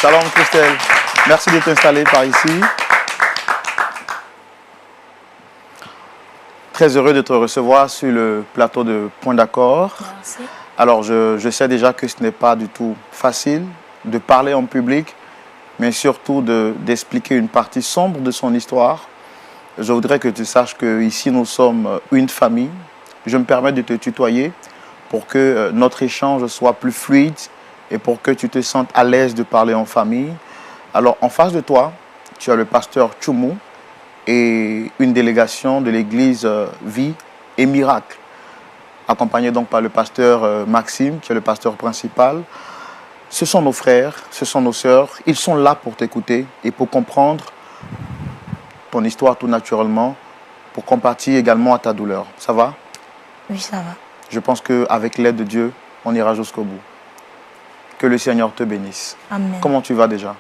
Salam Christelle, merci de t'installer par ici. Très heureux de te recevoir sur le plateau de Point d'accord. Merci. Alors je sais déjà que ce n'est pas du tout facile de parler en public, mais surtout d'expliquer une partie sombre de son histoire. Je voudrais que tu saches qu'ici nous sommes une famille. Je me permets de te tutoyer pour que notre échange soit plus fluide et pour que tu te sentes à l'aise de parler en famille. Alors, en face de toi, tu as le pasteur Tchoumou et une délégation de l'église Vie et Miracle, accompagné donc par le pasteur Maxime, qui est le pasteur principal. Ce sont nos frères, ce sont nos sœurs. Ils sont là pour t'écouter et pour comprendre ton histoire tout naturellement, pour compatir également à ta douleur. Ça va? Oui, ça va. Je pense qu'avec l'aide de Dieu, on ira jusqu'au bout. Que le Seigneur te bénisse. Amen. Comment tu vas déjà?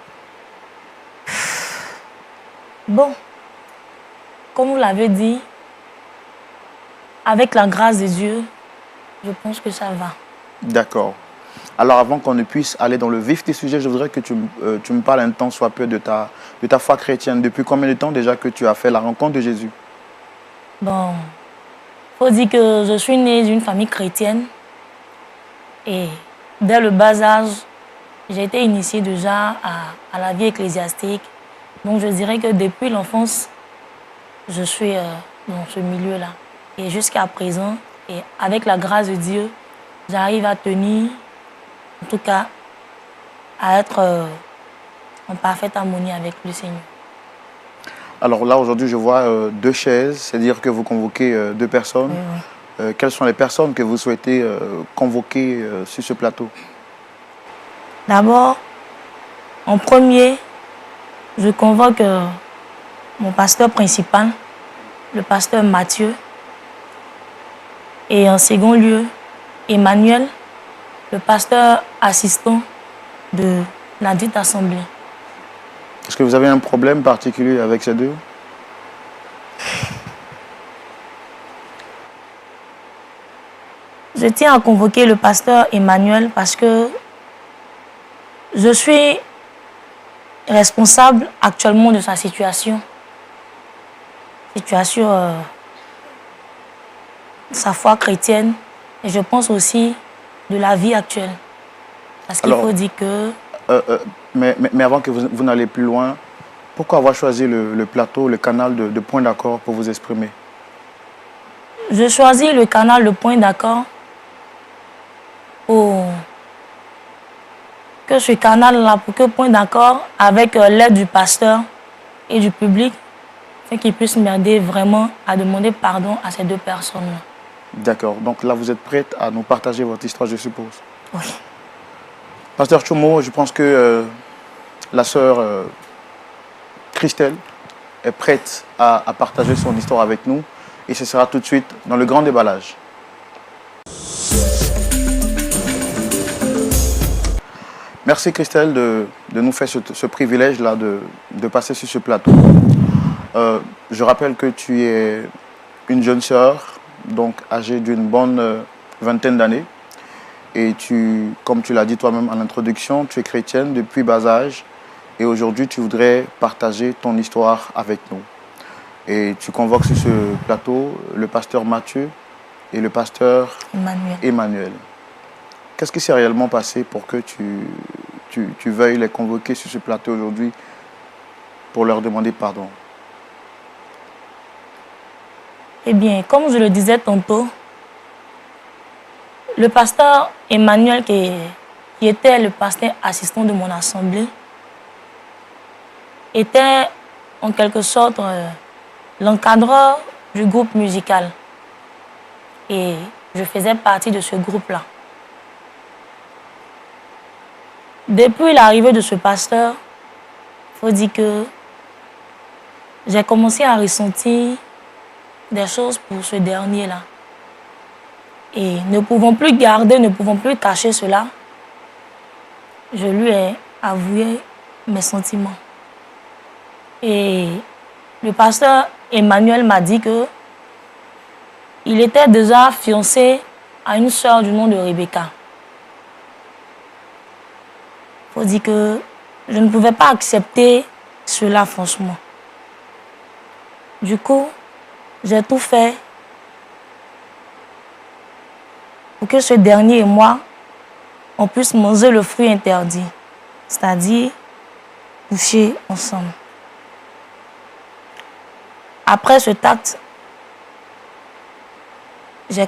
Bon, comme vous l'avez dit, avec la grâce de Dieu, je pense que ça va. D'accord. Alors avant qu'on ne puisse aller dans le vif des sujets, je voudrais que tu me parles un temps soit peu de ta foi chrétienne. Depuis combien de temps déjà que tu as fait la rencontre de Jésus? Bon, il faut dire que je suis née d'une famille chrétienne et dès le bas âge, j'ai été initiée déjà à la vie ecclésiastique. Donc je dirais que depuis l'enfance, je suis dans ce milieu-là. Et jusqu'à présent, et avec la grâce de Dieu, j'arrive à tenir, en tout cas, à être en parfaite harmonie avec le Seigneur. Alors là, aujourd'hui, je vois deux chaises, c'est-à-dire que vous convoquez deux personnes. Oui, oui. Quelles sont les personnes que vous souhaitez convoquer sur ce plateau? D'abord, en premier, je convoque mon pasteur principal, le pasteur Mathieu. Et en second lieu, Emmanuel, le pasteur assistant de la dite assemblée. Est-ce que vous avez un problème particulier avec ces deux? Je tiens à convoquer le pasteur Emmanuel parce que je suis responsable actuellement de sa situation. Sa foi chrétienne et je pense aussi de la vie actuelle. Parce qu'il faut dire que... Mais avant que vous n'allez plus loin, pourquoi avoir choisi le plateau, le canal de Point d'accord pour vous exprimer? Je choisis le canal de Point d'accord pour que ce canal-là, pour que Point d'accord, avec l'aide du pasteur et du public, qu'il puisse m'aider vraiment à demander pardon à ces deux personnes-là. D'accord. Donc là, vous êtes prête à nous partager votre histoire, je suppose. Oui. Pasteur Tchoumou, je pense que la sœur Christelle est prête à partager son histoire avec nous. Et ce sera tout de suite dans le grand déballage. Merci Christelle de nous faire ce privilège-là de passer sur ce plateau. Je rappelle que tu es une jeune sœur, donc âgée d'une bonne vingtaine d'années. Et comme tu l'as dit toi-même en introduction, tu es chrétienne depuis bas âge. Et aujourd'hui, tu voudrais partager ton histoire avec nous. Et tu convoques sur ce plateau le pasteur Mathieu et le pasteur Emmanuel. Qu'est-ce qui s'est réellement passé pour que tu veuilles les convoquer sur ce plateau aujourd'hui pour leur demander pardon? Eh bien, comme je le disais tantôt, le pasteur Emmanuel, qui était le pasteur assistant de mon assemblée, était en quelque sorte l'encadreur du groupe musical. Et je faisais partie de ce groupe-là. Depuis l'arrivée de ce pasteur, il faut dire que j'ai commencé à ressentir des choses pour ce dernier-là. Et ne pouvons plus garder, ne pouvons plus cacher cela, je lui ai avoué mes sentiments. Et le pasteur Emmanuel m'a dit que il était déjà fiancé à une sœur du nom de Rebecca. Il faut dire que je ne pouvais pas accepter cela, franchement. Du coup, j'ai tout fait pour que ce dernier et moi, on puisse manger le fruit interdit, c'est-à-dire coucher ensemble. Après ce acte, j'ai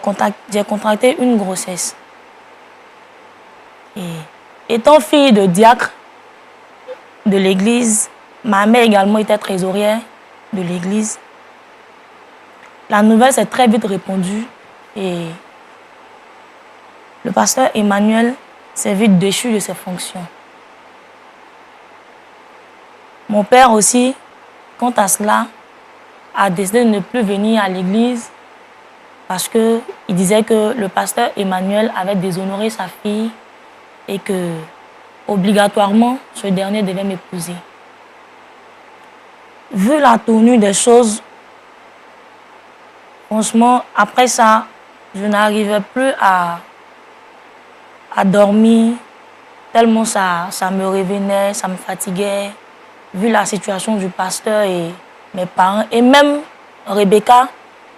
contracté une grossesse. Et étant fille de diacre de l'église, ma mère également était trésorière de l'église. La nouvelle s'est très vite répandue et le pasteur Emmanuel s'est vite déchu de ses fonctions. Mon père aussi, quant à cela, a décidé de ne plus venir à l'église parce qu'il disait que le pasteur Emmanuel avait déshonoré sa fille et que, obligatoirement, ce dernier devait m'épouser. Vu la tournure des choses, franchement, après ça, je n'arrivais plus à dormir, tellement ça me revenait, ça me fatiguait, vu la situation du pasteur et mes parents, et même Rebecca,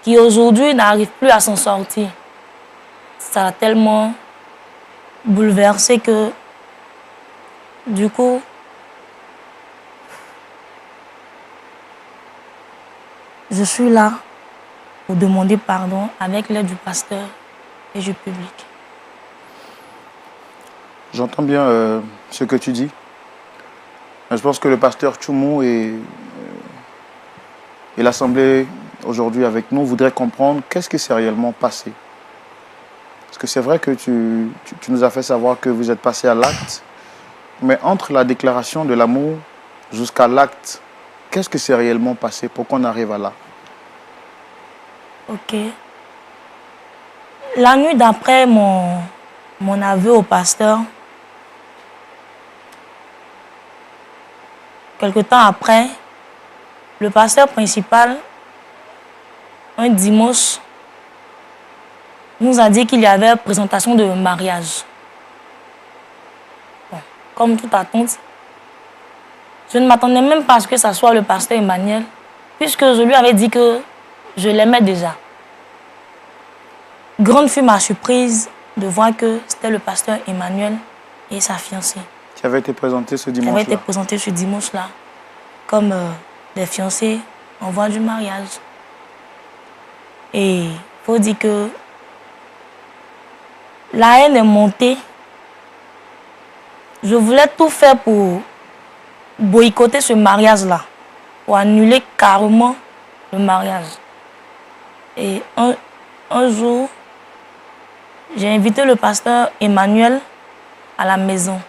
qui aujourd'hui n'arrive plus à s'en sortir. Ça a tellement bouleversé que, du coup, je suis là pour demander pardon avec l'aide du pasteur et du public. J'entends bien ce que tu dis. Je pense que le pasteur Tchoumou et l'Assemblée aujourd'hui avec nous voudraient comprendre qu'est-ce qui s'est réellement passé. Parce que c'est vrai que tu nous as fait savoir que vous êtes passé à l'acte, mais entre la déclaration de l'amour jusqu'à l'acte, qu'est-ce qui s'est réellement passé pour qu'on arrive à là? Ok. La nuit d'après mon aveu au pasteur, quelque temps après, le pasteur principal, un dimanche, nous a dit qu'il y avait présentation de mariage. Bon, comme toute attente, je ne m'attendais même pas à ce que ça soit le pasteur Emmanuel, puisque je lui avais dit que je l'aimais déjà. Grande fut ma surprise de voir que c'était le pasteur Emmanuel et sa fiancée. Qui avait été présenté ce dimanche-là. Qui avait été présenté ce dimanche-là, comme des fiancés en voie du mariage. Et il faut dire que la haine est montée. Je voulais tout faire pour boycotter ce mariage-là, pour annuler carrément le mariage. Et un jour, j'ai invité le pasteur Emmanuel à la maison.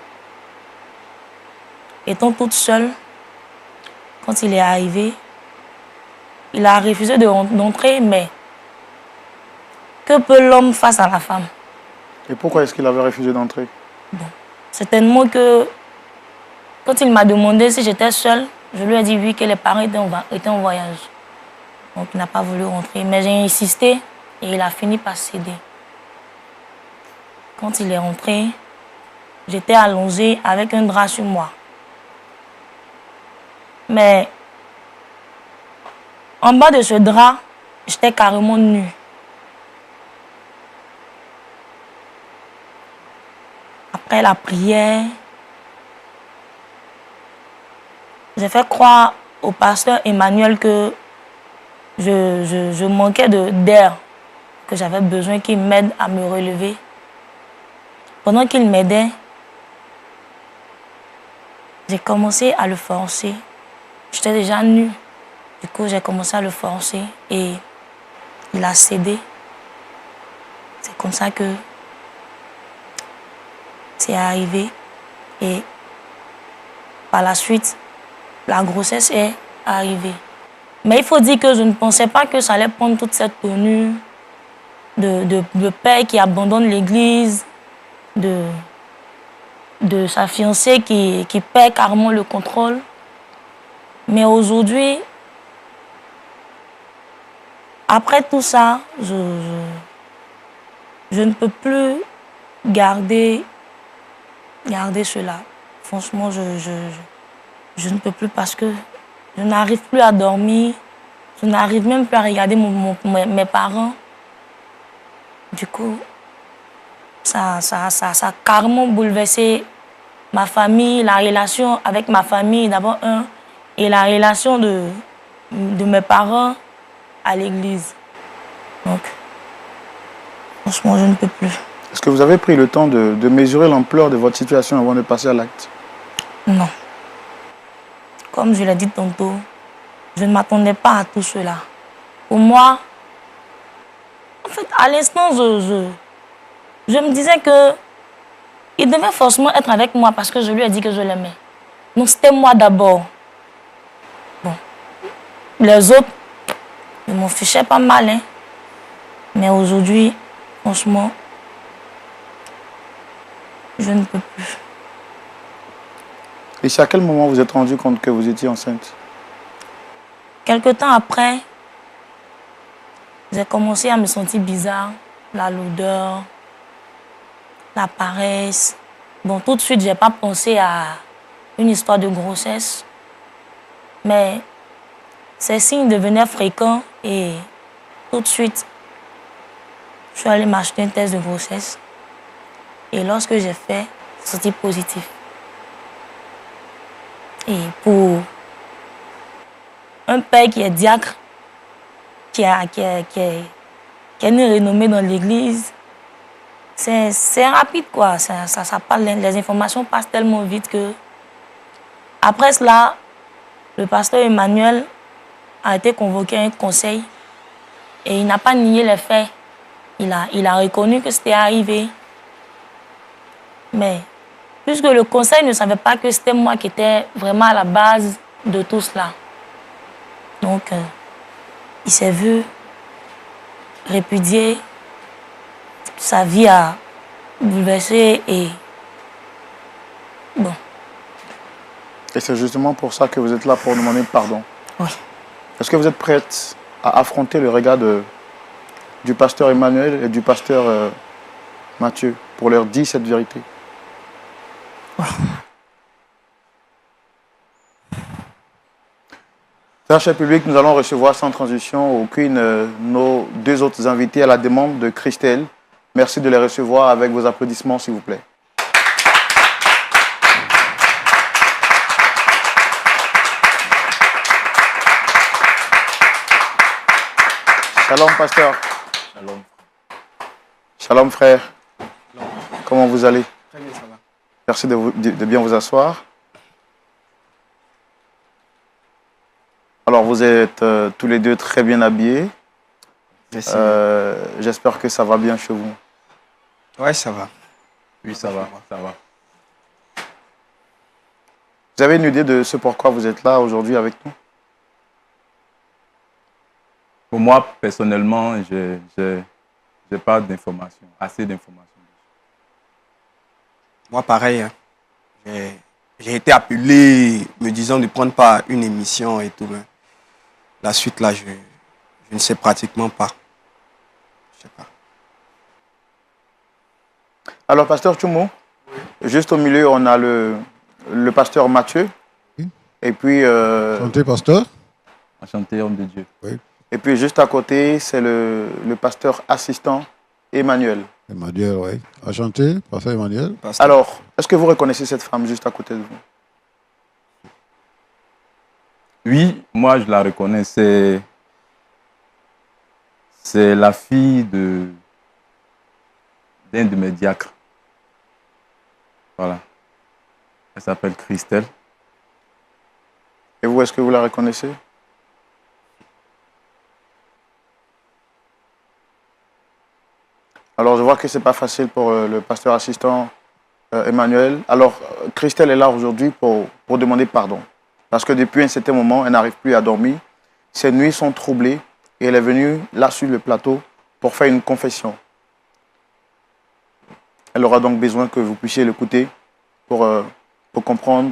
Étant toute seule, quand il est arrivé, il a refusé d'entrer, mais que peut l'homme face à la femme? Et pourquoi est-ce qu'il avait refusé d'entrer? Bon, certainement que quand il m'a demandé si j'étais seule, je lui ai dit oui, que les parents étaient en voyage. Donc il n'a pas voulu rentrer, mais j'ai insisté et il a fini par céder. Quand il est rentré, j'étais allongée avec un drap sur moi. Mais en bas de ce drap, j'étais carrément nue. Après la prière, j'ai fait croire au pasteur Emmanuel que je manquais d'air, que j'avais besoin qu'il m'aide à me relever. Pendant qu'il m'aidait, j'ai commencé à le forcer. J'étais déjà nue. Du coup, j'ai commencé à le forcer et il a cédé. C'est comme ça que c'est arrivé. Et par la suite, la grossesse est arrivée. Mais il faut dire que je ne pensais pas que ça allait prendre toute cette tenue de père qui abandonne l'église, de sa fiancée qui perd carrément le contrôle. Mais aujourd'hui, après tout ça, je ne peux plus garder cela. franchement, je ne peux plus parce que je n'arrive plus à dormir. Je n'arrive même plus à regarder mes parents. Du coup, ça a carrément bouleversé ma famille, la relation avec ma famille d'abord, et la relation de mes parents à l'église. Donc, franchement, je ne peux plus. Est-ce que vous avez pris le temps de mesurer l'ampleur de votre situation avant de passer à l'acte? Non. Comme je l'ai dit tantôt, je ne m'attendais pas à tout cela. Pour moi, en fait, à l'instant, je me disais que il devait forcément être avec moi parce que je lui ai dit que je l'aimais. Donc c'était moi d'abord. Bon. Les autres, ils m'en fichaient pas mal. Hein. Mais aujourd'hui, franchement, je ne peux plus. Et c'est à quel moment vous êtes rendu compte que vous étiez enceinte? Quelque temps après, j'ai commencé à me sentir bizarre. La lourdeur, la paresse. Bon, tout de suite, je n'ai pas pensé à une histoire de grossesse. Mais ces signes devenaient fréquents et tout de suite, je suis allée m'acheter un test de grossesse. Et lorsque j'ai fait, c'est sorti positif. Et pour un père qui est diacre, qui est une renommée dans l'église, c'est rapide, quoi. Les informations passent tellement vite que... Après cela, le pasteur Emmanuel a été convoqué à un conseil et il n'a pas nié les faits. Il a reconnu que c'était arrivé. Mais puisque le conseil ne savait pas que c'était moi qui étais vraiment à la base de tout cela. Donc, il s'est vu répudié. Sa vie a bouleversé et... Bon. Et c'est justement pour ça que vous êtes là, pour demander pardon. Oui. Est-ce que vous êtes prête à affronter le regard du pasteur Emmanuel et du pasteur Mathieu pour leur dire cette vérité? Oui. Cher public, nous allons recevoir sans transition aucune nos deux autres invités à la demande de Christelle. Merci de les recevoir avec vos applaudissements, s'il vous plaît. Shalom, pasteur. Shalom. Shalom, frère. Shalom. Comment vous allez? Très bien, ça va. Merci de bien vous asseoir. Alors, vous êtes tous les deux très bien habillés. Merci. J'espère que ça va bien chez vous. Ouais, ça va. Oui, ça va, ça va. Vous avez une idée de ce pourquoi vous êtes là aujourd'hui avec nous? Pour moi, personnellement, je n'ai pas d'informations, assez d'informations. Moi, pareil. Hein. J'ai été appelé me disant de prendre part à une émission et tout. Hein. La suite, là, je ne sais pratiquement pas. Je sais pas. Alors, pasteur Tchoumo, juste au milieu, on a le pasteur Mathieu. Oui. Et puis... Enchanté, pasteur. Enchanté, homme de Dieu. Oui. Et puis, juste à côté, c'est le pasteur assistant Emmanuel. Emmanuel, oui. Enchanté, pasteur Emmanuel. Pasteur. Alors, est-ce que vous reconnaissez cette femme juste à côté de vous? Oui, moi, je la reconnais. C'est la fille d'un de mes diacres. Voilà. Elle s'appelle Christelle. Et vous, est-ce que vous la reconnaissez? Alors, je vois que ce n'est pas facile pour le pasteur assistant Emmanuel. Alors, Christelle est là aujourd'hui pour demander pardon. Parce que depuis un certain moment, elle n'arrive plus à dormir. Ses nuits sont troublées et elle est venue là sur le plateau pour faire une confession. Elle aura donc besoin que vous puissiez l'écouter pour comprendre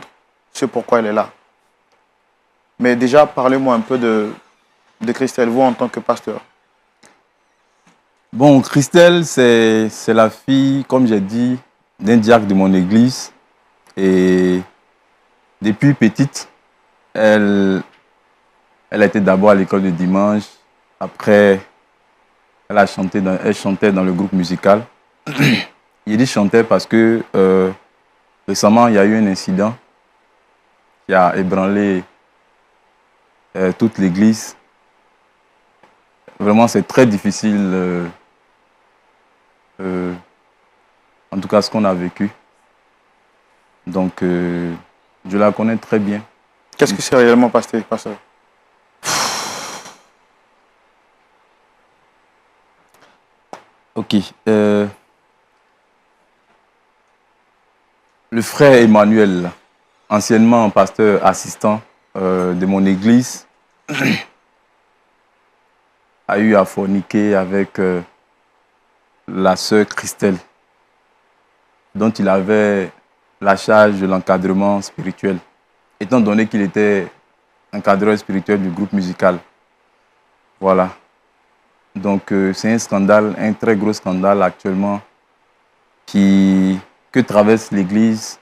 ce pourquoi elle est là. Mais déjà, parlez-moi un peu de Christelle, vous en tant que pasteur. Bon, Christelle, c'est la fille, comme j'ai dit, d'un diacre de mon église. Et depuis petite, elle a été d'abord à l'école de dimanche. Après, elle chantait dans le groupe musical. Il dit chantait parce que récemment, il y a eu un incident qui a ébranlé toute l'église. Vraiment, c'est très difficile, en tout cas, ce qu'on a vécu. Donc, je la connais très bien. Qu'est-ce que c'est réellement, pasteur? Ok. Le frère Emmanuel, anciennement pasteur assistant de mon église, a eu à forniquer avec la sœur Christelle, dont il avait la charge de l'encadrement spirituel, étant donné qu'il était encadreur spirituel du groupe musical. Voilà. Donc c'est un scandale, un très gros scandale actuellement que traverse l'Église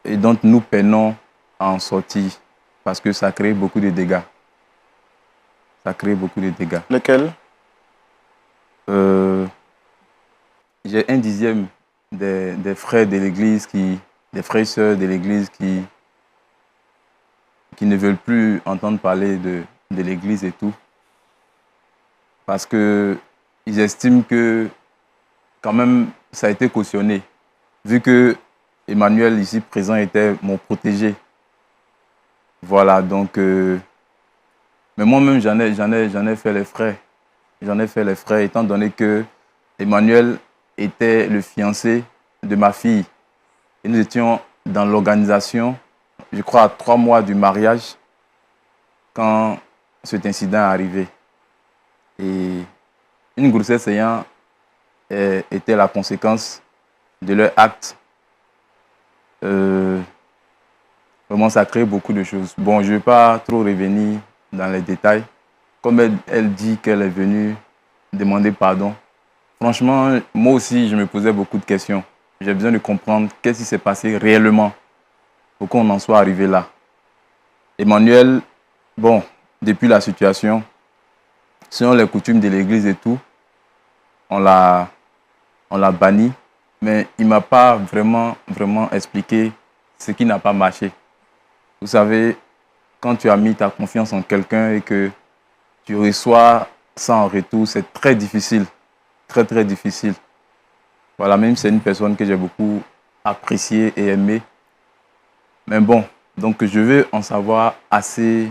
et dont nous peinons à en sortir parce que ça crée beaucoup de dégâts. Ça crée beaucoup de dégâts. Lesquels? J'ai 1/10 des frères de l'Église, des frères et sœurs de l'Église qui ne veulent plus entendre parler de l'Église et tout. Parce qu'ils estiment que quand même ça a été cautionné. Vu que Emmanuel ici présent était mon protégé. Voilà, donc... mais moi-même, j'en ai fait les frais. J'en ai fait les frais, étant donné que Emmanuel était le fiancé de ma fille. Et nous étions dans l'organisation, je crois, à 3 mois du mariage, quand cet incident est arrivé. Et une grossesse ayant été la conséquence de leur acte, vraiment, ça crée beaucoup de choses. Bon, je ne vais pas trop revenir dans les détails. Comme elle dit qu'elle est venue demander pardon. Franchement, moi aussi, je me posais beaucoup de questions. J'ai besoin de comprendre qu'est-ce qui s'est passé réellement pour qu'on en soit arrivé là. Emmanuel, bon, depuis la situation, selon les coutumes de l'église et tout, on l'a banni, mais il ne m'a pas vraiment expliqué ce qui n'a pas marché. Vous savez, quand tu as mis ta confiance en quelqu'un et que tu reçois ça en retour, c'est très difficile, très très difficile. Voilà, même si c'est une personne que j'ai beaucoup appréciée et aimée. Mais bon, donc je veux en savoir assez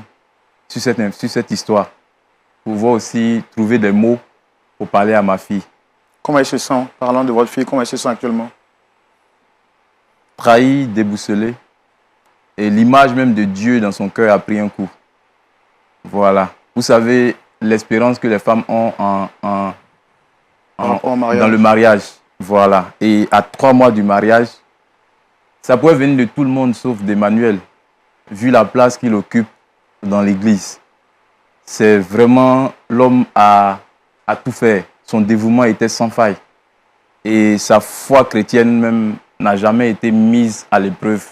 sur cette histoire, pour pouvoir aussi trouver des mots pour parler à ma fille. Comment elle se sent? Parlant de votre fille, comment elle se sent actuellement? Trahie, déboussolée. Et l'image même de Dieu dans son cœur a pris un coup. Voilà. Vous savez, l'espérance que les femmes ont dans le mariage. Voilà. Et à 3 mois du mariage, ça pourrait venir de tout le monde sauf d'Emmanuel, vu la place qu'il occupe dans l'église. C'est vraiment, l'homme a tout fait. Son dévouement était sans faille. Et sa foi chrétienne même n'a jamais été mise à l'épreuve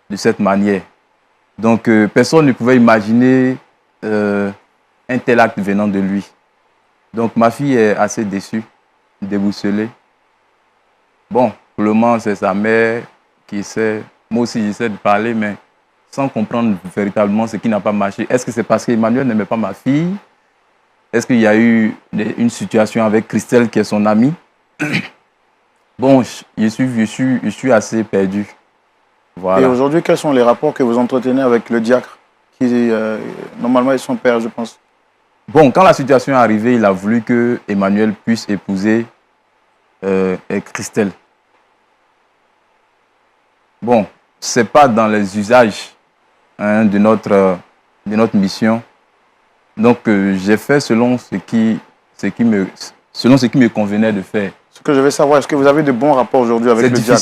de cette manière. Donc, personne ne pouvait imaginer un tel acte venant de lui. Donc, ma fille est assez déçue, déboussolée. Bon, pour le moment, c'est sa mère qui essaie. Moi aussi, j'essaie de parler, mais sans comprendre véritablement ce qui n'a pas marché. Est-ce que c'est parce qu'Emmanuel n'aimait pas ma fille? Est-ce qu'il y a eu une situation avec Christelle, qui est son amie? Bon, je suis assez perdu. Voilà. Et aujourd'hui, quels sont les rapports que vous entretenez avec le diacre, qui normalement est son père, je pense? Bon, quand la situation est arrivée, il a voulu que Emmanuel puisse épouser Christelle. Bon, ce n'est pas dans les usages de notre mission. Donc, j'ai fait selon ce qui me convenait de faire. Ce que je veux savoir, est-ce que vous avez de bons rapports aujourd'hui avec le diacre?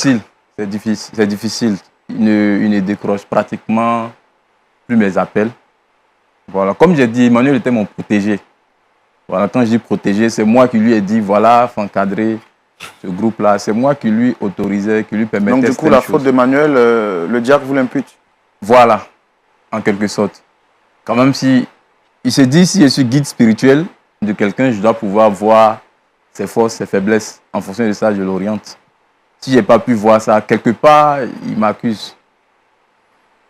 C'est difficile. Il ne décroche pratiquement plus mes appels. Voilà. Comme j'ai dit, Emmanuel était mon protégé. Voilà. Quand je dis protégé, c'est moi qui lui ai dit, voilà, il faut encadrer ce groupe-là. C'est moi qui lui autorisais, qui lui permettais. Donc du coup, la faute d'Emmanuel, le diable vous l'impute. Voilà, en quelque sorte. Quand même, si il se dit, si je suis guide spirituel de quelqu'un, je dois pouvoir voir ses forces, ses faiblesses. En fonction de ça, je l'oriente. Si je n'ai pas pu voir ça, quelque part, il m'accuse.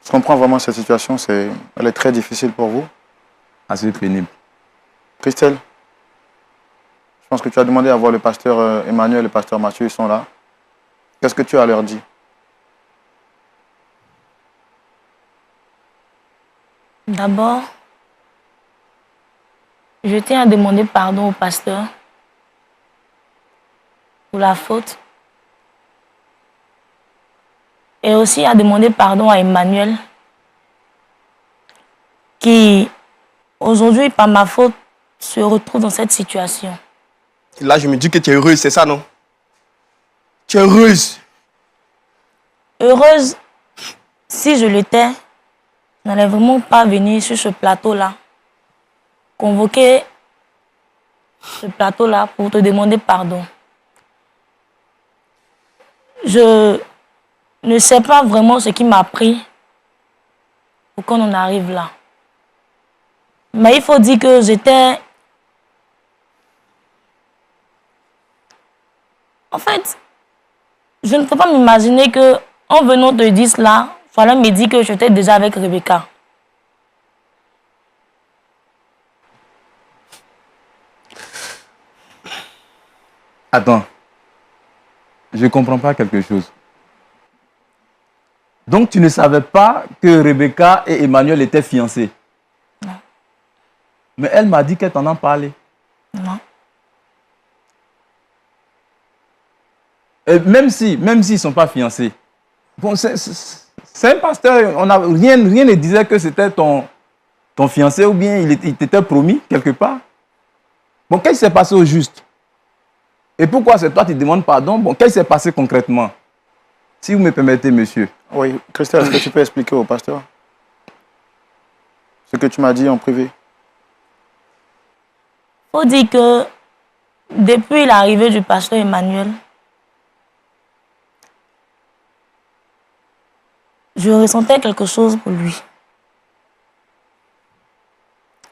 Je comprends vraiment cette situation, elle est très difficile pour vous. Assez pénible. Christelle, je pense que tu as demandé à voir le pasteur Emmanuel et le pasteur Mathieu, ils sont là. Qu'est-ce que tu as à leur dire? D'abord, je tiens à demander pardon au pasteur pour la faute et aussi à demander pardon à Emmanuel qui, aujourd'hui, par ma faute, se retrouve dans cette situation. Là, je me dis que tu es heureuse, c'est ça, non? Tu es heureuse. Heureuse, si je l'étais, je n'allais vraiment pas venir sur ce plateau-là, convoquer ce plateau-là pour te demander pardon. Je ne sais pas vraiment ce qui m'a pris pour qu'on en arrive là. Mais il faut dire que j'étais... En fait, je ne peux pas m'imaginer qu'en venant te dire cela, voilà me dit que j'étais déjà avec Rebecca. Attends, je ne comprends pas quelque chose. Donc, tu ne savais pas que Rebecca et Emmanuel étaient fiancés? Non. Mais elle m'a dit qu'elle t'en a parlé. Non. Et même s'ils ne sont pas fiancés, bon, c'est un pasteur, rien ne disait que c'était ton fiancé ou bien il t'était promis quelque part. Bon, qu'est-ce qui s'est passé au juste? Et pourquoi c'est toi qui demandes pardon? Bon, qu'est-ce qui s'est passé concrètement? Si vous me permettez, monsieur. Oui, Christelle, est-ce que tu peux expliquer au pasteur ce que tu m'as dit en privé? Il faut dire que depuis l'arrivée du pasteur Emmanuel, je ressentais quelque chose pour lui.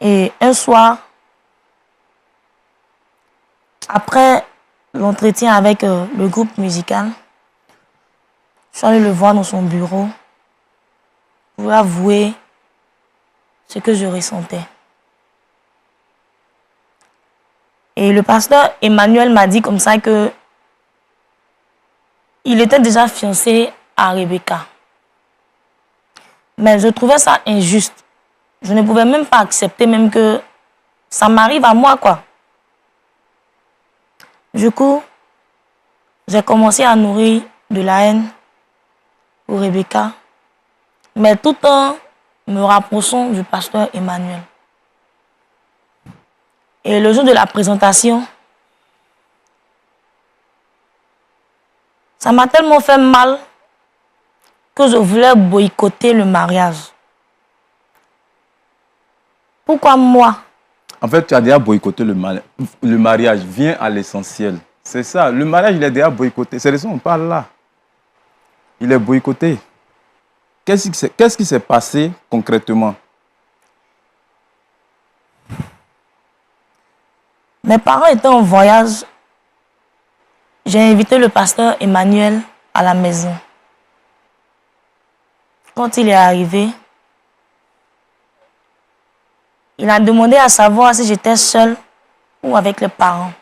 Et un soir, après l'entretien avec le groupe musical, je suis allée le voir dans son bureau pour avouer ce que je ressentais. Et le pasteur Emmanuel m'a dit comme ça que il était déjà fiancé à Rebecca. Mais je trouvais ça injuste. Je ne pouvais même pas accepter même que ça m'arrive à moi, quoi. Du coup, j'ai commencé à nourrir de la haine pour Rebecca, mais tout en me rapprochant du pasteur Emmanuel. Et le jour de la présentation, ça m'a tellement fait mal que je voulais boycotter le mariage. Pourquoi moi? En fait, tu as déjà boycotté le mariage. Viens à l'essentiel. C'est ça. Le mariage, il est déjà boycotté. C'est de ça qu'on parle là. Il est boycotté. Qu'est-ce qui s'est passé concrètement? Mes parents étaient en voyage. J'ai invité le pasteur Emmanuel à la maison. Quand il est arrivé, il a demandé à savoir si j'étais seule ou avec les parents.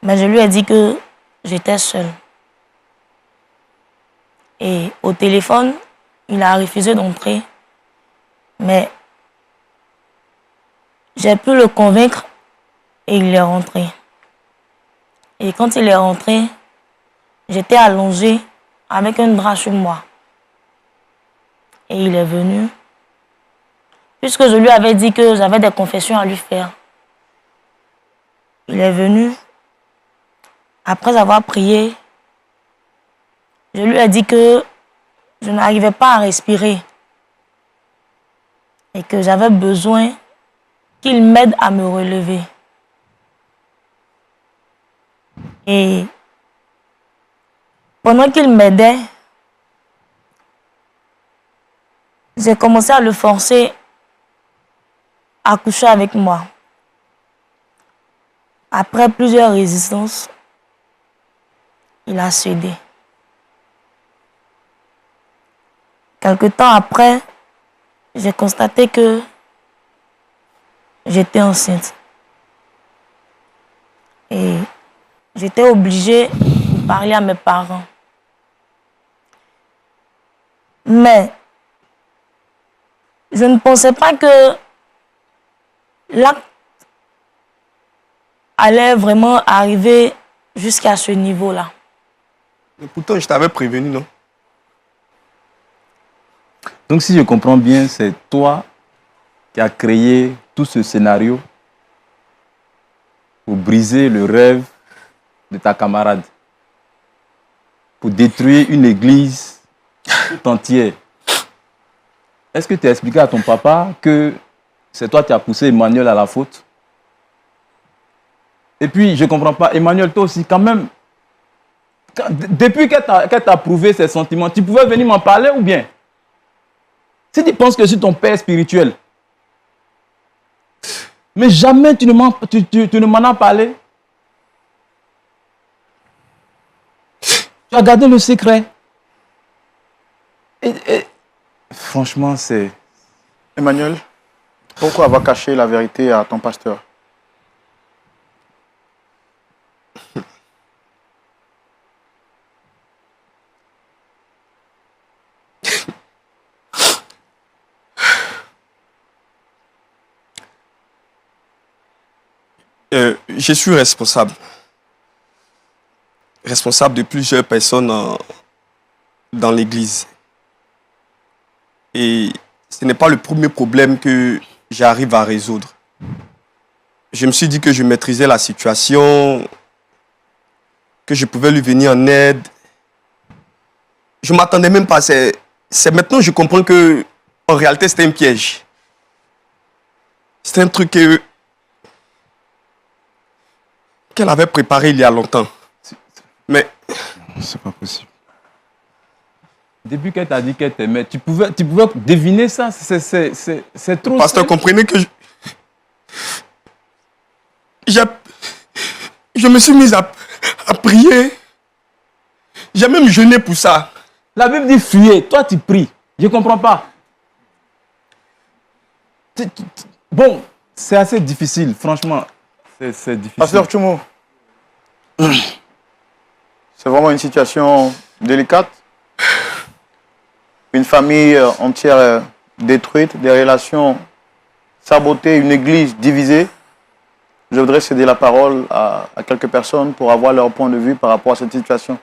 Mais je lui ai dit que j'étais seule. Et au téléphone, il a refusé d'entrer. Mais j'ai pu le convaincre et il est rentré. Et quand il est rentré, j'étais allongée avec un drap sur moi. Et il est venu. Puisque je lui avais dit que j'avais des confessions à lui faire. Il est venu. Après avoir prié, je lui ai dit que je n'arrivais pas à respirer. Et que j'avais besoin qu'il m'aide à me relever. Et pendant qu'il m'aidait, j'ai commencé à le forcer à coucher avec moi. Après plusieurs résistances, il a cédé. Quelque temps après, j'ai constaté que j'étais enceinte. Et j'étais obligée de parler à mes parents. Mais je ne pensais pas que l'acte allait vraiment arriver jusqu'à ce niveau-là. Mais pourtant, je t'avais prévenu, non? Donc, si je comprends bien, c'est toi qui as créé tout ce scénario pour briser le rêve de ta camarade, pour détruire une église tout entière. Est-ce que tu as expliqué à ton papa que c'est toi qui as poussé Emmanuel à la faute? Et puis, je ne comprends pas, Emmanuel, toi aussi, quand même, depuis qu'elle t'a prouvé ses sentiments, tu pouvais venir m'en parler ou bien? Si tu penses que je suis ton père spirituel, mais jamais tu ne m'en as parlé. Tu as gardé le secret. Et franchement, c'est... Emmanuel, pourquoi avoir caché la vérité à ton pasteur? Je suis responsable. Responsable de plusieurs personnes dans l'église. Et ce n'est pas le premier problème que j'arrive à résoudre. Je me suis dit que je maîtrisais la situation, que je pouvais lui venir en aide. Je ne m'attendais même pas. C'est maintenant que je comprends que en réalité, c'était un piège. C'était un truc qu'elle avait préparé il y a longtemps. Mais c'est pas possible. Depuis qu'elle t'a dit qu'elle t'aimait, tu pouvais deviner ça. C'est trop... Pasteur, comprenez que je me suis mis à prier. J'ai même jeûné pour ça. La Bible dit fuyez. Toi, tu pries. Je ne comprends pas. Bon, c'est assez difficile, franchement. C'est difficile. Pasteur Tchoumo, c'est vraiment une situation délicate. Une famille entière détruite, des relations sabotées, une église divisée. Je voudrais céder la parole à quelques personnes pour avoir leur point de vue par rapport à cette situation.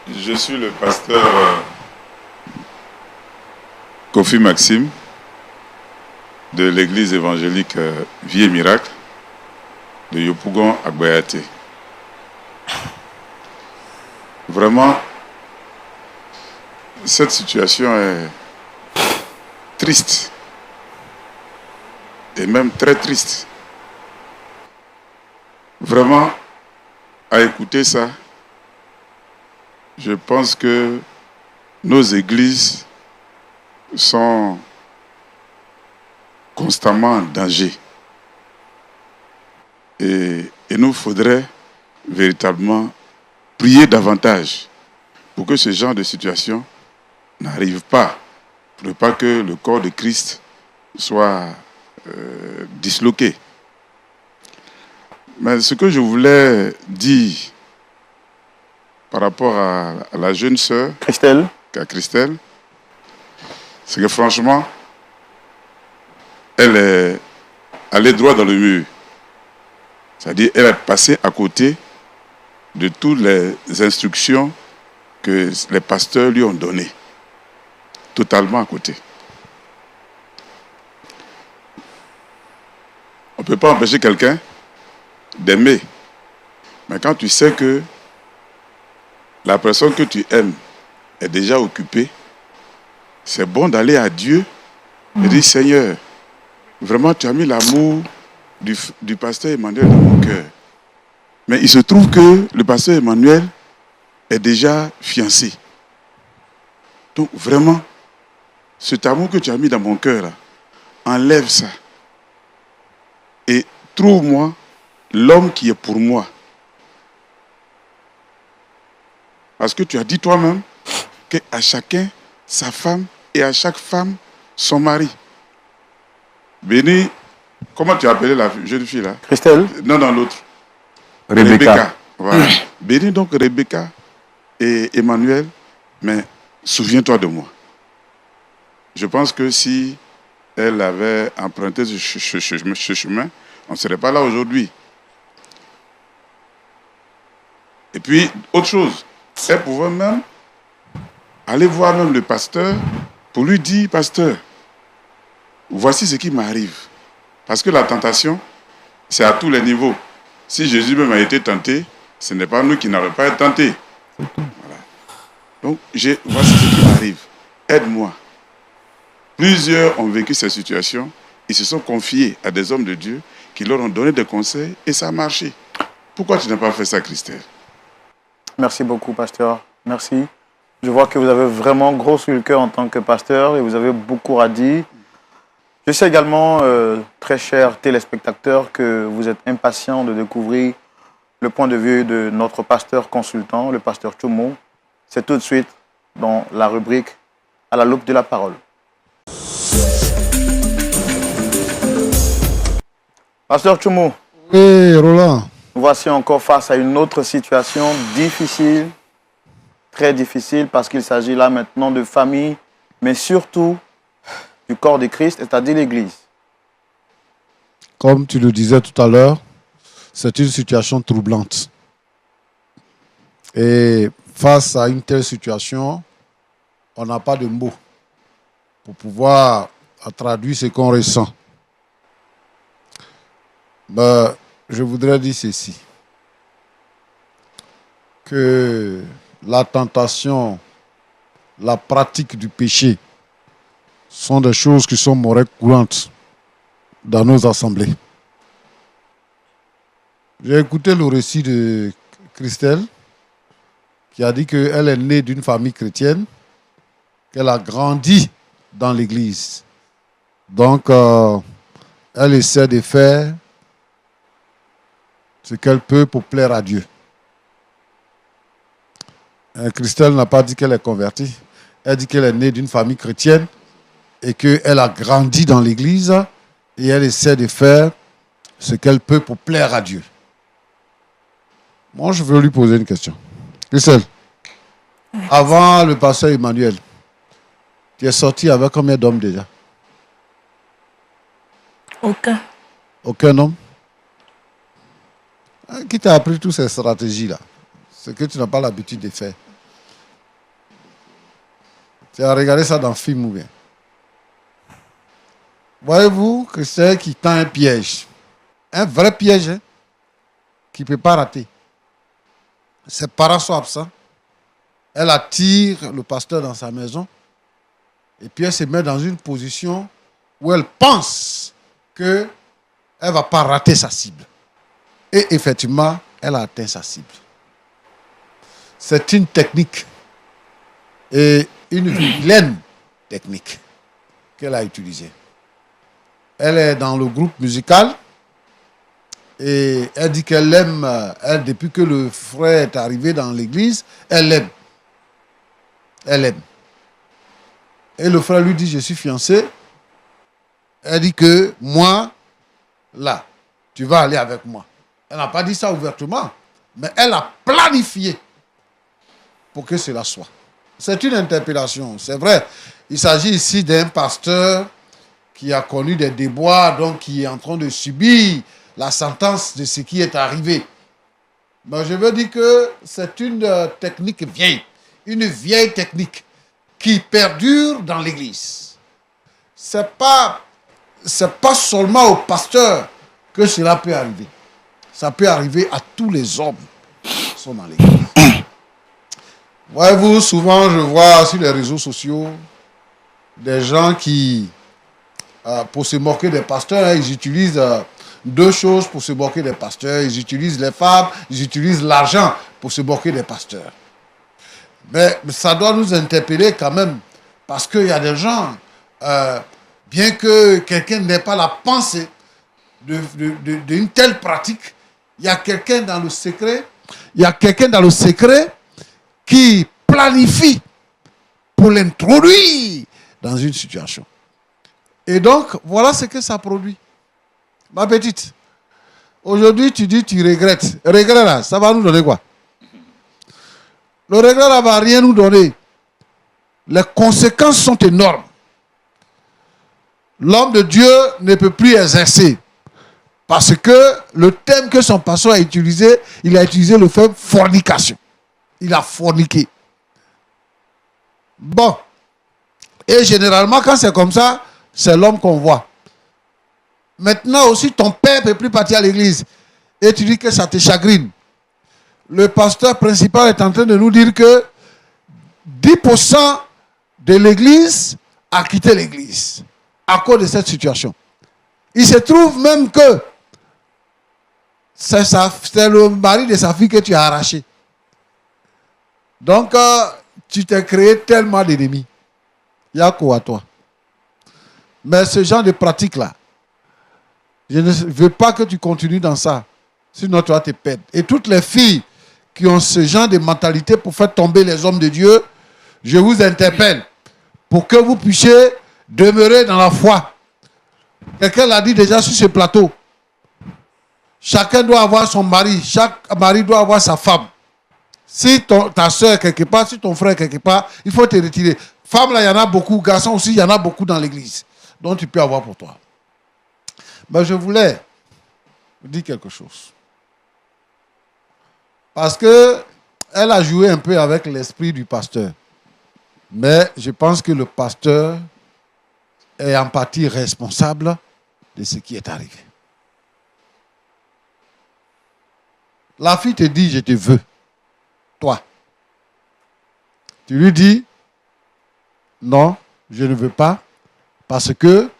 Je suis le pasteur Kofi Maxime de l'église évangélique Vie et Miracle de Yopougon à Gbayate. Vraiment, cette situation est triste et même très triste. Vraiment, à écouter ça, je pense que nos églises sont constamment en danger. Et il nous faudrait véritablement prier davantage pour que ce genre de situation n'arrive pas, pour ne pas que le corps de Christ soit disloqué. Mais ce que je voulais dire par rapport à la jeune sœur, Christelle, c'est que franchement, elle est allée droit dans le mur. C'est-à-dire qu'elle est passée à côté de toutes les instructions que les pasteurs lui ont données. Totalement à côté. On ne peut pas empêcher quelqu'un d'aimer. Mais quand tu sais que la personne que tu aimes est déjà occupée, c'est bon d'aller à Dieu J'ai dit, Seigneur, vraiment, tu as mis l'amour du pasteur Emmanuel dans mon cœur. Mais il se trouve que le pasteur Emmanuel est déjà fiancé. Donc vraiment, cet amour que tu as mis dans mon cœur, là, enlève ça. Et trouve-moi l'homme qui est pour moi. Parce que tu as dit toi-même qu'à chacun sa femme et à chaque femme son mari. Béni, comment tu as appelé la jeune fille là? Christelle? Non, l'autre. Rebecca. Voilà. Béni donc Rebecca et Emmanuel, mais souviens-toi de moi. Je pense que si elle avait emprunté ce chemin, on ne serait pas là aujourd'hui. Et puis, autre chose, elle pouvait même aller voir même le pasteur pour lui dire, pasteur, voici ce qui m'arrive. Parce que la tentation, c'est à tous les niveaux. Si Jésus même a été tenté, ce n'est pas nous qui n'allons pas être tentés. Voilà. Donc, voici ce qui m'arrive. Aide-moi. Plusieurs ont vécu cette situation. Ils se sont confiés à des hommes de Dieu qui leur ont donné des conseils et ça a marché. Pourquoi tu n'as pas fait ça, Christelle? Merci beaucoup, pasteur. Merci. Je vois que vous avez vraiment gros sur le cœur en tant que pasteur et vous avez beaucoup à dire. Je sais également, très chers téléspectateurs, que vous êtes impatients de découvrir le point de vue de notre pasteur consultant, le pasteur Tchoumou. C'est tout de suite dans la rubrique « À la loupe de la parole ». Pasteur Tchoumou. Oui, Roland. Nous voici encore face à une autre situation difficile, très difficile, parce qu'il s'agit là maintenant de famille, mais surtout du corps de Christ, c'est-à-dire l'Église. Comme tu le disais tout à l'heure, c'est une situation troublante. Et face à une telle situation, on n'a pas de mots pour pouvoir traduire ce qu'on ressent. Mais je voudrais dire ceci, que la tentation, la pratique du péché sont des choses qui sont monnaie courantes dans nos assemblées. J'ai écouté le récit de Christelle qui a dit qu'elle est née d'une famille chrétienne, qu'elle a grandi dans l'église. Donc, elle essaie de faire ce qu'elle peut pour plaire à Dieu. Christelle n'a pas dit qu'elle est convertie. Elle dit qu'elle est née d'une famille chrétienne et qu'elle a grandi dans l'église et elle essaie de faire ce qu'elle peut pour plaire à Dieu. Moi, je veux lui poser une question. Christelle, avant le pasteur Emmanuel, tu es sorti avec combien d'hommes déjà? Aucun. Aucun homme? Qui t'a appris toutes ces stratégies-là? Ce que tu n'as pas l'habitude de faire. Tu as regardé ça dans le film ou bien? Voyez-vous que c'est qui tend un piège. Un vrai piège, hein, qui ne peut pas rater. Ses parents sont absents. Elle attire le pasteur dans sa maison. Et puis elle se met dans une position où elle pense qu'elle ne va pas rater sa cible. Et effectivement, elle a atteint sa cible. C'est une technique et une vilaine technique qu'elle a utilisée. Elle est dans le groupe musical et elle dit qu'elle l'aime. Elle, depuis que le frère est arrivé dans l'église, elle l'aime. Elle l'aime. Et le frère lui dit, je suis fiancé. Elle dit que moi, là, tu vas aller avec moi. Elle n'a pas dit ça ouvertement, mais elle a planifié pour que cela soit. C'est une interpellation, c'est vrai. Il s'agit ici d'un pasteur qui a connu des déboires, donc qui est en train de subir la sentence de ce qui est arrivé. Mais je veux dire que c'est une technique vieille, une vieille technique qui perdure dans l'Église. C'est pas seulement au pasteur que cela peut arriver. Ça peut arriver à tous les hommes qui sont dans l'Église. Voyez-vous, souvent je vois sur les réseaux sociaux des gens qui pour se moquer des pasteurs. Ils utilisent deux choses pour se moquer des pasteurs. Ils utilisent les femmes, ils utilisent l'argent pour se moquer des pasteurs. Mais ça doit nous interpeller quand même, parce qu'il y a des gens, bien que quelqu'un n'ait pas la pensée d'une telle pratique, il y a quelqu'un dans le secret, qui planifie pour l'introduire dans une situation. Et donc, voilà ce que ça produit. Ma petite, aujourd'hui, tu dis tu regrettes. Regret là, ça va nous donner quoi? Le regret là va rien nous donner. Les conséquences sont énormes. L'homme de Dieu ne peut plus exercer. Parce que le thème que son pasteur a utilisé, il a utilisé le terme fornication. Il a forniqué. Bon. Et généralement, quand c'est comme ça, c'est l'homme qu'on voit. Maintenant aussi, ton père ne peut plus partir à l'église. Et tu dis que ça te chagrine. Le pasteur principal est en train de nous dire que 10% de l'église a quitté l'église à cause de cette situation. Il se trouve même que c'est le mari de sa fille que tu as arraché. Donc, tu t'es créé tellement d'ennemis. Il y a quoi à toi? Mais ce genre de pratique-là, je ne veux pas que tu continues dans ça. Sinon, tu vas te perdre. Et toutes les filles qui ont ce genre de mentalité pour faire tomber les hommes de Dieu, je vous interpelle pour que vous puissiez demeurer dans la foi. Quelqu'un l'a dit déjà sur ce plateau. Chacun doit avoir son mari. Chaque mari doit avoir sa femme. Si ta soeur quelque part, si ton frère quelque part, il faut te retirer. Femme, là, il y en a beaucoup. Garçon aussi, il y en a beaucoup dans l'église. Donc, tu peux avoir pour toi. Mais je voulais vous dire quelque chose. Parce que elle a joué un peu avec l'esprit du pasteur. Mais je pense que le pasteur est en partie responsable de ce qui est arrivé. La fille te dit, je te veux. Toi. Tu lui dis, non, je ne veux pas, parce que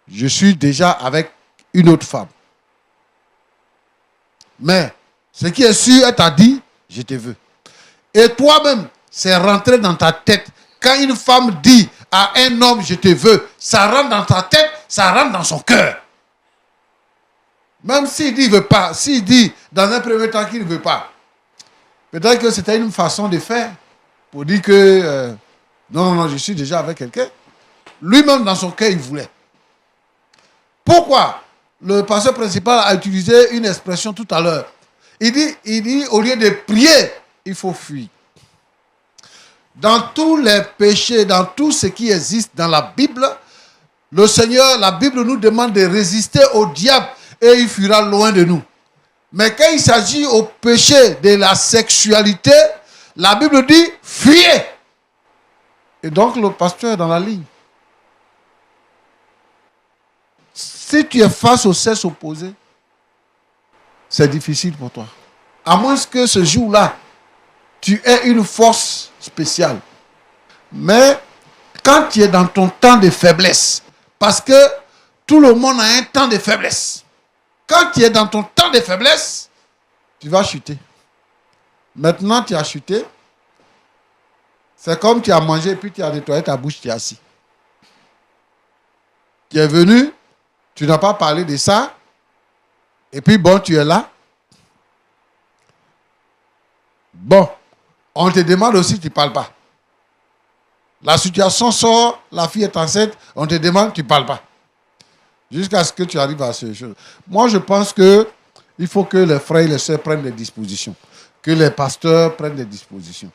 je suis déjà avec une autre femme. Mais, ce qui est sûr, elle t'a dit, je te veux. Et toi-même, c'est rentré dans ta tête. Quand une femme dit à un homme, je te veux, ça rentre dans ta tête, ça rentre dans son cœur. Même s'il dit qu'il ne veut pas, s'il dit dans un premier temps qu'il ne veut pas, peut-être que c'était une façon de faire pour dire que non, je suis déjà avec quelqu'un. Lui-même, dans son cœur, il voulait. Pourquoi le pasteur principal a utilisé une expression tout à l'heure? Il dit, au lieu de prier, il faut fuir. Dans tous les péchés, dans tout ce qui existe dans la Bible, le Seigneur, la Bible nous demande de résister au diable et il fuira loin de nous. Mais quand il s'agit au péché de la sexualité, la Bible dit fuyez. Et donc le pasteur est dans la ligne. Si tu es face au sexe opposé, c'est difficile pour toi. À moins que ce jour-là, tu aies une force spéciale. Mais quand tu es dans ton temps de faiblesse, parce que tout le monde a un temps de faiblesse. Quand tu es dans ton temps de faiblesse, tu vas chuter. Maintenant, tu as chuté. C'est comme tu as mangé et puis tu as nettoyé ta bouche, tu es assis. Tu es venu, tu n'as pas parlé de ça. Et puis bon, tu es là. Bon, on te demande aussi, tu ne parles pas. La situation sort, la fille est enceinte, on te demande, tu ne parles pas. Jusqu'à ce que tu arrives à ces choses. Moi, je pense qu'il faut que les frères et les sœurs prennent des dispositions. Que les pasteurs prennent des dispositions.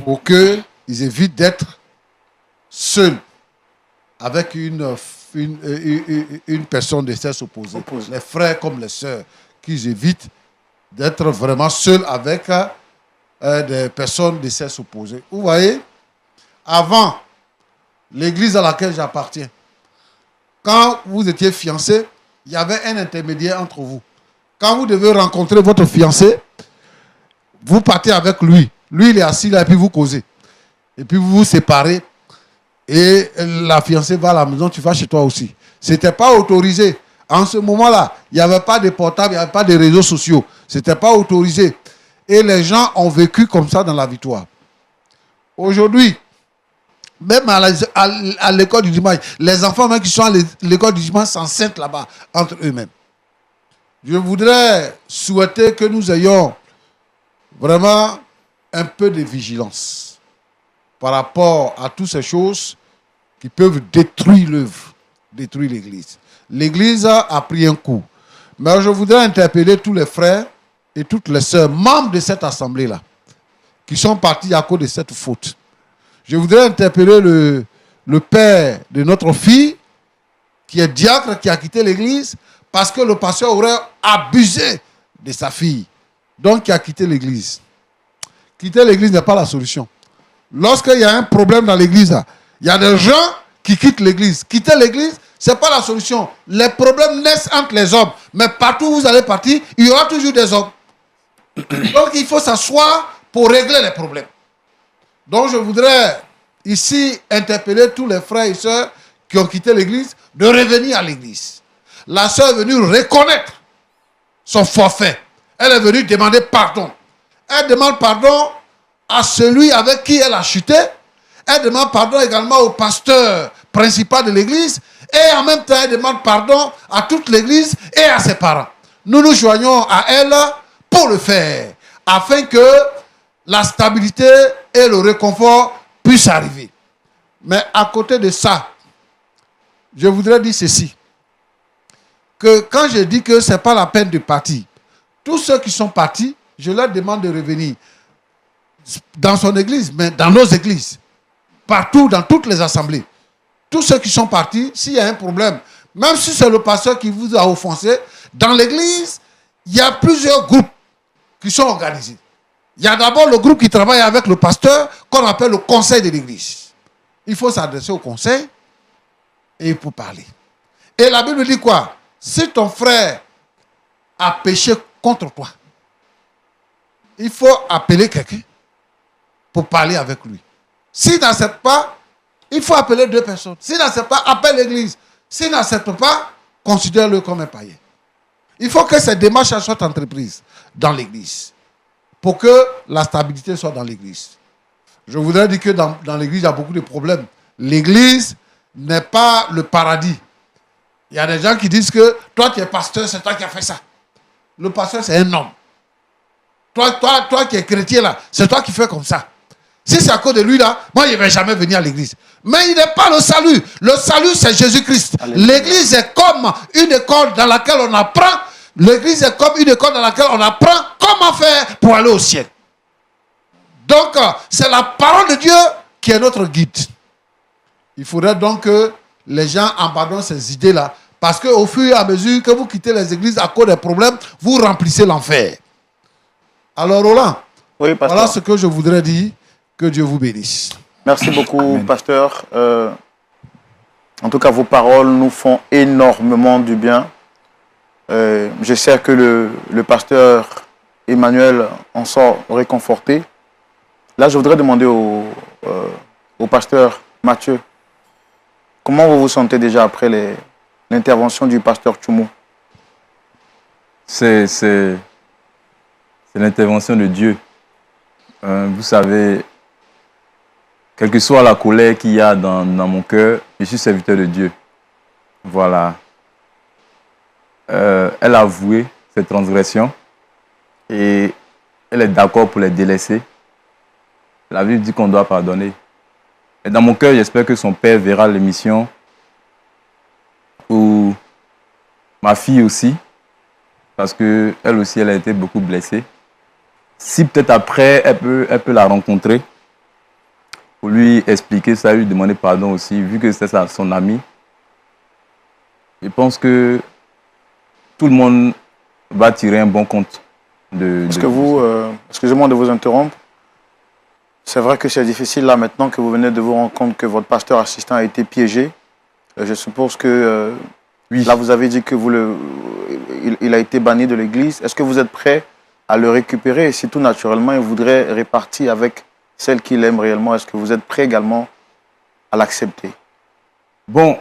Pour qu'ils évitent d'être seuls avec une personne de sexe opposé. Les frères comme les sœurs, qu'ils évitent d'être vraiment seuls avec des personnes de sexe opposé. Vous voyez, avant, l'église à laquelle j'appartiens, quand vous étiez fiancés, il y avait un intermédiaire entre vous. Quand vous devez rencontrer votre fiancé, vous partez avec lui. Lui, il est assis là et puis vous causez. Et puis vous vous séparez. et la fiancée va à la maison, tu vas chez toi aussi. Ce n'était pas autorisé. En ce moment-là, il n'y avait pas de portable, il n'y avait pas de réseaux sociaux. Ce n'était pas autorisé. Et les gens ont vécu comme ça dans la victoire. Aujourd'hui, même à l'école du dimanche, les enfants même qui sont à l'école du dimanche s'enseignent là-bas, entre eux-mêmes. Je voudrais souhaiter que nous ayons vraiment un peu de vigilance par rapport à toutes ces choses qui peuvent détruire l'œuvre, détruire l'Église. L'Église a pris un coup. Mais je voudrais interpeller tous les frères et toutes les sœurs, membres de cette assemblée-là, qui sont partis à cause de cette faute. Je voudrais interpeller le père de notre fille, qui est diacre, qui a quitté l'Église, parce que le pasteur aurait abusé de sa fille. Donc, qui a quitté l'Église. Quitter l'Église n'est pas la solution. Lorsqu'il y a un problème dans l'Église, il y a des gens qui quittent l'Église. Quitter l'Église, ce n'est pas la solution. Les problèmes naissent entre les hommes. Mais partout où vous allez partir, il y aura toujours des hommes. Donc, il faut s'asseoir pour régler les problèmes. Donc, je voudrais ici interpeller tous les frères et sœurs qui ont quitté l'Église de revenir à l'Église. La sœur est venue reconnaître son forfait. Elle est venue demander pardon. Elle demande pardon à celui avec qui elle a chuté. Elle demande pardon également au pasteur principal de l'Église. Et en même temps, elle demande pardon à toute l'Église et à ses parents. Nous nous joignons à elle pour le faire, afin que la stabilité et le réconfort puissent arriver. Mais à côté de ça, je voudrais dire ceci, que quand je dis que ce n'est pas la peine de partir, tous ceux qui sont partis, je leur demande de revenir dans son église, mais dans nos églises, partout, dans toutes les assemblées. Tous ceux qui sont partis, s'il y a un problème, même si c'est le pasteur qui vous a offensé, dans l'église, il y a plusieurs groupes qui sont organisés. Il y a d'abord le groupe qui travaille avec le pasteur, qu'on appelle le conseil de l'église. Il faut s'adresser au conseil et il faut parler. Et la Bible dit quoi? Si ton frère a péché contre toi, il faut appeler quelqu'un pour parler avec lui. S'il n'accepte pas, il faut appeler 2 personnes. S'il n'accepte pas, appelle l'église. S'il n'accepte pas, considère-le comme un païen. Il faut que ces démarches soient entreprises dans l'église pour que la stabilité soit dans l'église. Je voudrais dire que dans l'église, il y a beaucoup de problèmes. L'église n'est pas le paradis. Il y a des gens qui disent que toi, tu es pasteur, c'est toi qui as fait ça. Le pasteur, c'est un homme. Toi qui es chrétien là, c'est toi qui fais comme ça. Si c'est à cause de lui là, moi je ne vais jamais venir à l'église. Mais il n'est pas le salut. Le salut c'est Jésus-Christ. L'église est comme une école dans laquelle on apprend. L'église est comme une école dans laquelle on apprend comment faire pour aller au ciel. Donc c'est la parole de Dieu qui est notre guide. Il faudrait donc que les gens abandonnent ces idées là. Parce qu'au fur et à mesure que vous quittez les églises à cause des problèmes, vous remplissez l'enfer. Alors Roland, oui, pasteur. Voilà ce que je voudrais dire. Que Dieu vous bénisse. Merci beaucoup, Amen. pasteur. En tout cas, vos paroles nous font énormément du bien. Je sais que le pasteur Emmanuel en sort réconforté. Là, je voudrais demander au pasteur Mathieu, comment vous vous sentez déjà après l'intervention du pasteur Tchoumou? C'est l'intervention de Dieu. Vous savez, quelle que soit la colère qu'il y a dans mon cœur, je suis serviteur de Dieu. Voilà. Elle a avoué ses transgressions et elle est d'accord pour les délaisser. La Bible dit qu'on doit pardonner. Et dans mon cœur, j'espère que son père verra l'émission, ou ma fille aussi, parce qu'elle aussi, elle a été beaucoup blessée. Si peut-être après, elle peut la rencontrer, pour lui expliquer ça, lui demander pardon aussi, vu que c'est son ami. Je pense que tout le monde va tirer un bon compte Est-ce que vous, excusez-moi de vous interrompre, c'est vrai que c'est difficile là maintenant que vous venez de vous rendre compte que votre pasteur assistant a été piégé. Je suppose que oui. Là vous avez dit que il a été banni de l'église. Est-ce que vous êtes prêt à le récupérer et si tout naturellement il voudrait répartir avec celle qu'il aime réellement, est-ce que vous êtes prêt également à l'accepter? Bon,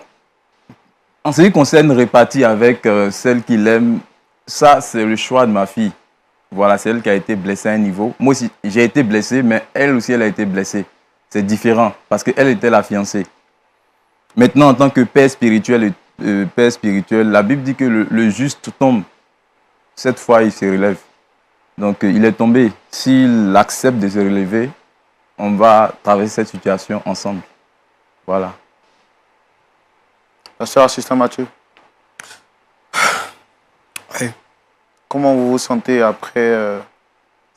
en ce qui concerne répartir avec celle qu'il aime, ça, c'est le choix de ma fille. Voilà, c'est elle qui a été blessée à un niveau. Moi aussi, j'ai été blessé, mais elle aussi, elle a été blessée. C'est différent parce qu'elle était la fiancée. Maintenant, en tant que père spirituel, la Bible dit que le juste tombe. Cette fois, il se relève. Donc, il est tombé. S'il accepte de se relever, on va traverser cette situation ensemble. Voilà. Pasteur assistant Mathieu, Oui. comment vous vous sentez après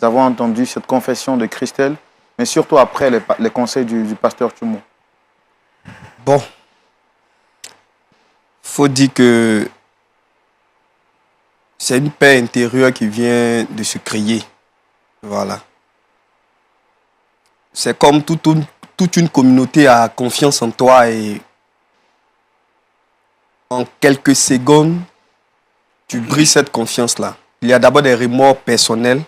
avoir entendu cette confession de Christelle, mais surtout après les conseils du pasteur Tchoumo? Bon, faut dire que c'est une paix intérieure qui vient de se créer. Voilà. C'est comme toute une communauté a confiance en toi et en quelques secondes, tu brises cette confiance-là. Il y a d'abord des remords personnels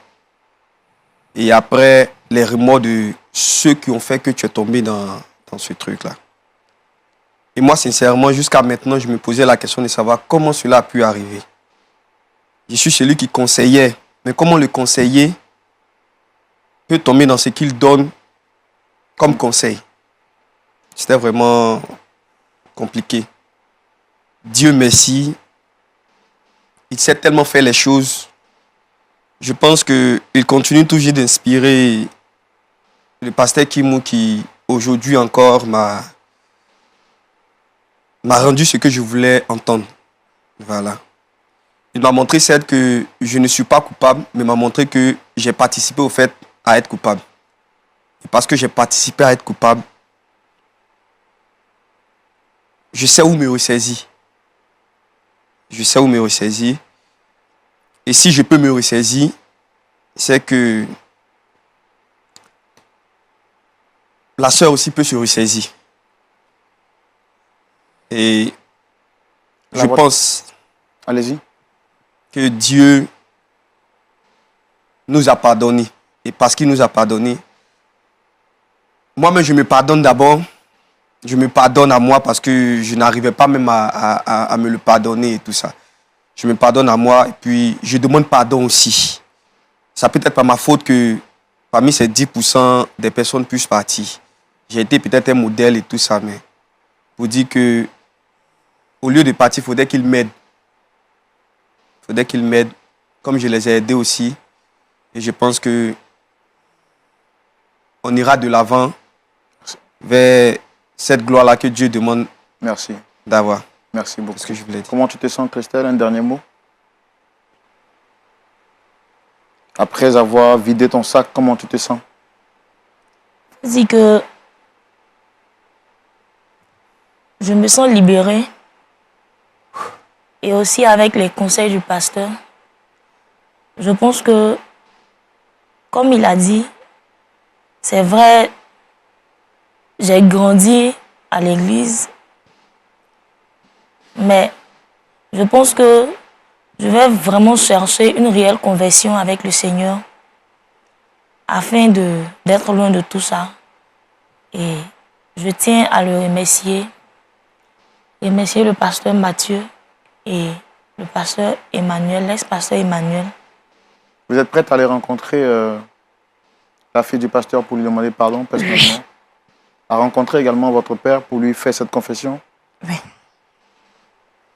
et après les remords de ceux qui ont fait que tu es tombé dans ce truc-là. Et moi, sincèrement, jusqu'à maintenant, je me posais la question de savoir comment cela a pu arriver. Je suis celui qui conseillait, mais comment le conseiller peut tomber dans ce qu'il donne comme conseil? C'était vraiment compliqué. Dieu merci, il sait tellement faire les choses. Je pense qu'il continue toujours d'inspirer le pasteur Kimou qui aujourd'hui encore m'a rendu ce que je voulais entendre. Voilà. Il m'a montré certes que je ne suis pas coupable, mais m'a montré que j'ai participé au fait à être coupable. Et parce que j'ai participé à être coupable, je sais où me ressaisir. Je sais où me ressaisir. Et si je peux me ressaisir, c'est que la sœur aussi peut se ressaisir. Et je pense Allez-y. que Dieu nous a pardonné. Et parce qu'il nous a pardonné, moi-même je me pardonne d'abord. Je me pardonne à moi parce que je n'arrivais pas même à me le pardonner et tout ça. Je me pardonne à moi et puis je demande pardon aussi. Ça peut être pas ma faute que parmi ces 10% des personnes puissent partir. J'ai été peut-être un modèle et tout ça, mais pour dire que au lieu de partir, il faudrait qu'ils m'aident. Il faudrait qu'ils m'aident, comme je les ai aidés aussi. Et je pense que on ira de l'avant vers cette gloire-là que Dieu demande Merci. d'avoir. Merci beaucoup. C'est ce que je voulais dire. Comment tu te sens, Christelle? Un dernier mot? Après avoir vidé ton sac, comment tu te sens? Je dis que je me sens libérée. Et aussi avec les conseils du pasteur, je pense que, comme il a dit, c'est vrai, j'ai grandi à l'église, mais je pense que je vais vraiment chercher une réelle conversion avec le Seigneur afin d'être loin de tout ça. Et je tiens à le remercier le pasteur Mathieu et le pasteur Emmanuel, l'ex-pasteur Emmanuel. Vous êtes prête à aller rencontrer la fille du pasteur pour lui demander pardon personnellement? À rencontrer également votre père pour lui faire cette confession? Oui.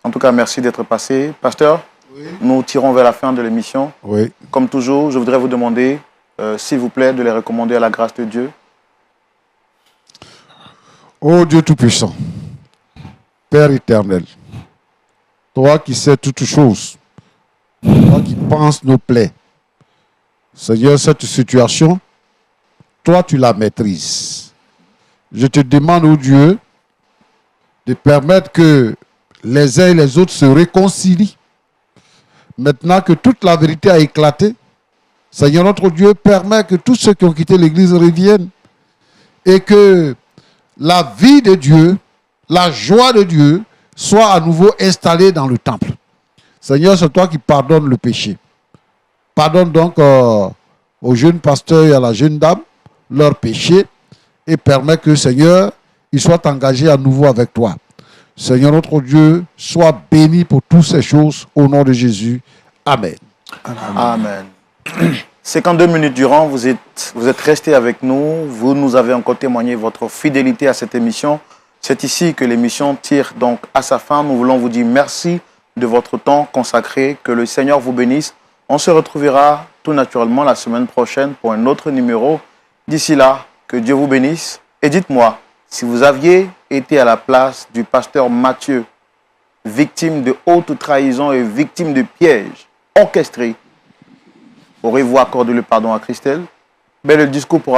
En tout cas, merci d'être passé. Pasteur, oui. Nous tirons vers la fin de l'émission. Oui. Comme toujours, je voudrais vous demander, s'il vous plaît, de les recommander à la grâce de Dieu. Ô Dieu Tout-Puissant, Père éternel, toi qui sais toutes choses, toi qui penses nos plaies, Seigneur, cette situation, toi tu la maîtrises. Je te demande, ô Dieu, de permettre que les uns et les autres se réconcilient. Maintenant que toute la vérité a éclaté, Seigneur notre Dieu, permet que tous ceux qui ont quitté l'Église reviennent et que la vie de Dieu, la joie de Dieu soit à nouveau installée dans le temple. Seigneur, c'est toi qui pardonnes le péché. Pardonne donc au jeune pasteur et à la jeune dame leur péché et permet que, Seigneur, il soit engagé à nouveau avec toi. Seigneur notre Dieu, sois béni pour toutes ces choses au nom de Jésus. Amen. Amen. 52 minutes durant, vous êtes restés avec nous. Vous nous avez encore témoigné votre fidélité à cette émission. C'est ici que l'émission tire donc à sa fin. Nous voulons vous dire merci de votre temps consacré. Que le Seigneur vous bénisse. On se retrouvera tout naturellement la semaine prochaine pour un autre numéro. D'ici là, que Dieu vous bénisse. Et dites-moi, si vous aviez été à la place du pasteur Mathieu, victime de haute trahison et victime de pièges orchestrés, aurez-vous accordé le pardon à Christelle? Mais le discours pourra